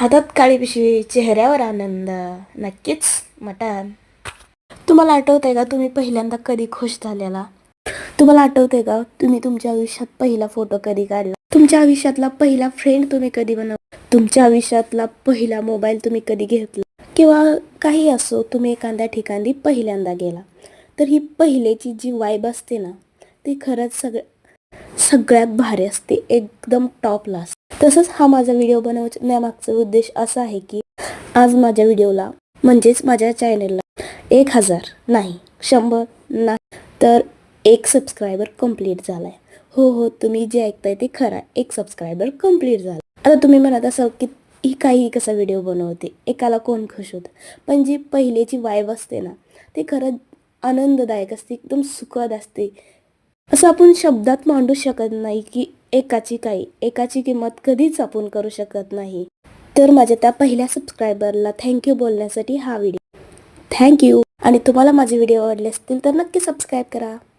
हातात काळी पिशवी, चेहऱ्यावर आनंद, नक्कीच मटण. तुम्हाला आठवतंय का तुम्ही पहिल्यांदा कधी खुश झालेला? तुम्हाला आठवतंय का तुम्ही तुमच्या आयुष्यात पहिला फोटो कधी काढला? तुमच्या आयुष्यातला पहिला फ्रेंड तुम्ही कधी बनवला? तुमच्या आयुष्यातला पहिला मोबाईल तुम्ही कधी घेतला? किंवा काही असो, तुम्ही एखाद्या ठिकाणी पहिल्यांदा गेला, तर ही पहिलेची जी वाईब असते ना, ती खरंच सगळ्यात भारी असते, एकदम टॉपला असते. तसंच हा माझा व्हिडिओ बनवण्यामागचा उद्देश असा आहे की आज माझ्या व्हिडिओला म्हणजेच माझ्या चॅनलला 1000 नाही 100 नाही तर 1 सबस्क्रायबर कंप्लीट झालाय. हो, तुम्ही जे ऐकताय ते खरं आहे, 1 सबस्क्रायबर कंप्लीट झाला. आता तुम्ही म्हणत असाल की ही काही कसा व्हिडिओ बनवते, एकाला कोण खुश होतं? पण जी पहिलेची वाईब असते ना, ते खरंच आनंददायक असते, एकदम सुखद असते. असं आपण शब्दात मांडू शकत नाही की एकाची किंमत कधीच आपण करू शकत नाही. तर माझ्या त्या पहिल्या सबस्क्रायबरला थँक्यू बोलण्यासाठी हा व्हिडिओ. थँक्यू. आणि तुम्हाला माझे व्हिडिओ आवडले असतील तर नक्की सबस्क्राईब करा.